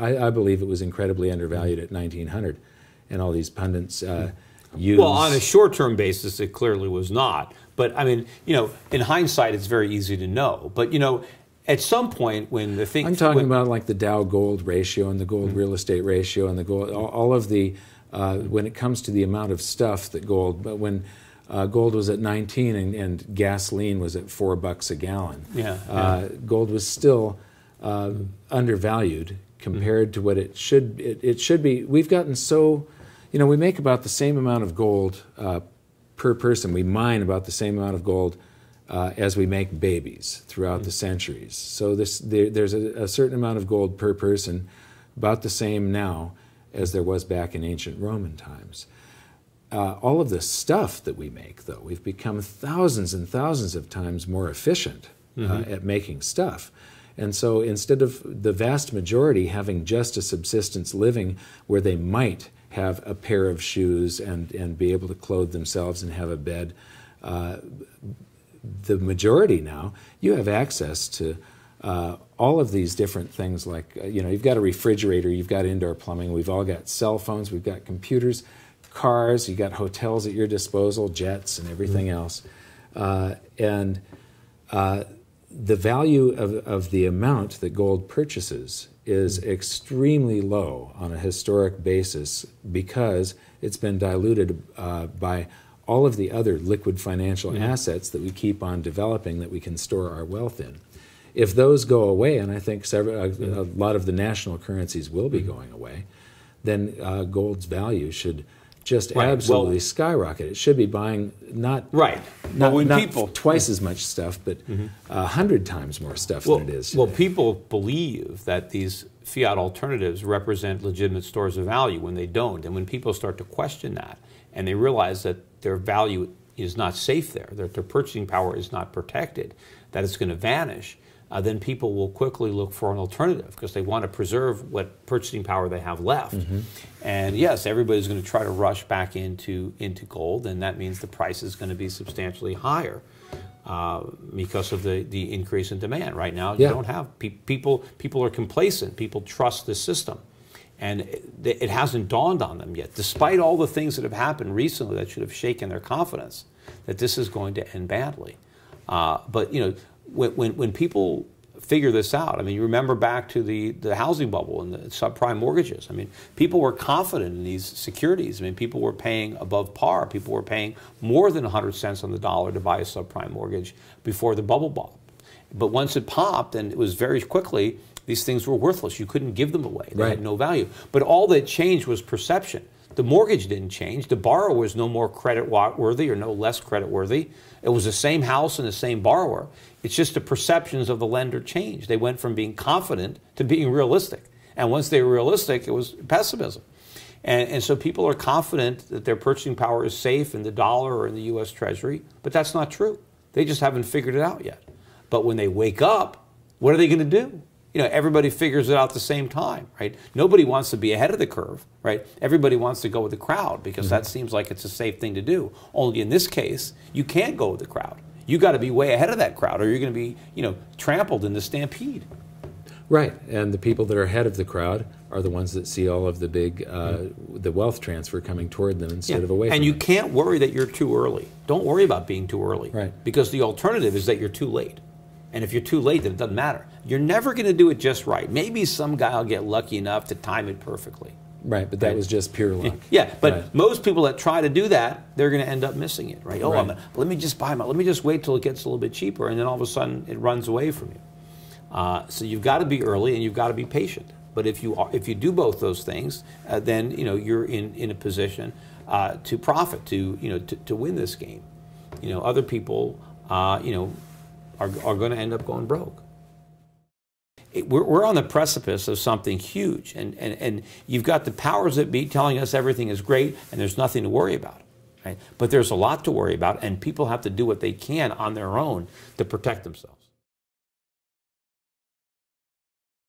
I believe it was incredibly undervalued at 1900, and all these pundits use. Well, on a short-term basis, it clearly was not. But I mean, you know, in hindsight, it's very easy to know. But you know, at some point when the thing, I'm talking about like the Dow gold ratio and the gold real estate ratio and the gold, all of the when it comes to the amount of stuff that gold, but when gold was at 19 and gasoline was at $4 a gallon. Gold was still undervalued compared to what it should. It should be. We've gotten so, you know, we make about the same amount of gold per person. We mine about the same amount of gold as we make babies throughout the centuries. So there's a certain amount of gold per person, about the same now as there was back in ancient Roman times. All of the stuff that we make, though, we've become thousands and thousands of times more efficient at making stuff. And so instead of the vast majority having just a subsistence living where they might have a pair of shoes and be able to clothe themselves and have a bed, the majority now, you have access to all of these different things like, you know, you've got a refrigerator, you've got indoor plumbing, we've all got cell phones, we've got computers, cars, you've got hotels at your disposal, jets and everything else. The value of the amount that gold purchases is extremely low on a historic basis because it's been diluted by all of the other liquid financial assets that we keep on developing that we can store our wealth in. If those go away, and I think a lot of the national currencies will be going away, then gold's value should just absolutely skyrocket. It should be buying not twice as much stuff, but 100 times more stuff than it is today. Well, people believe that these fiat alternatives represent legitimate stores of value when they don't. And when people start to question that, and they realize that their value is not safe there, that their purchasing power is not protected, that it's going to vanish, then people will quickly look for an alternative because they want to preserve what purchasing power they have left. And yes, everybody's going to try to rush back into gold, and that means the price is going to be substantially higher because of the increase in demand. Right now, you don't have people are complacent. People trust the system, and it hasn't dawned on them yet, despite all the things that have happened recently that should have shaken their confidence that this is going to end badly. But you know, when people figure this out, I mean, you remember back to the housing bubble and the subprime mortgages. I mean, people were confident in these securities. I mean, people were paying above par. People were paying more than 100 cents on the dollar to buy a subprime mortgage before the bubble popped. But once it popped, and it was very quickly, these things were worthless. You couldn't give them away. They had no value. But all that changed was perception. The mortgage didn't change. The borrower was no more credit worthy or no less credit worthy. It was the same house and the same borrower. It's just the perceptions of the lender changed. They went from being confident to being realistic. And once they were realistic, it was pessimism. And so people are confident that their purchasing power is safe in the dollar or in the U.S. Treasury, but that's not true. They just haven't figured it out yet. But when they wake up, what are they going to do? You know, everybody figures it out at the same time, right? Nobody wants to be ahead of the curve, right? Everybody wants to go with the crowd because that seems like it's a safe thing to do. Only in this case, you can't go with the crowd. You got to be way ahead of that crowd or you're going to be, you know, trampled in the stampede. Right, and the people that are ahead of the crowd are the ones that see all of the big, the wealth transfer coming toward them instead of away from them. And you can't worry that you're too early. Don't worry about being too early. Right. Because the alternative is that you're too late. And if you're too late, then it doesn't matter. You're never going to do it just right. Maybe some guy will get lucky enough to time it perfectly. Right, but that was just pure luck. Yeah, but most people that try to do that, they're going to end up missing it, right? Oh, let me just buy my, let me just wait till it gets a little bit cheaper, and then all of a sudden it runs away from you. So you've got to be early and you've got to be patient. But if you do both those things, then you know you're in a position to profit, to win this game. You know, other people, you know, are going to end up going broke. We're on the precipice of something huge, and you've got the powers that be telling us everything is great and there's nothing to worry about, right? But there's a lot to worry about, and people have to do what they can on their own to protect themselves.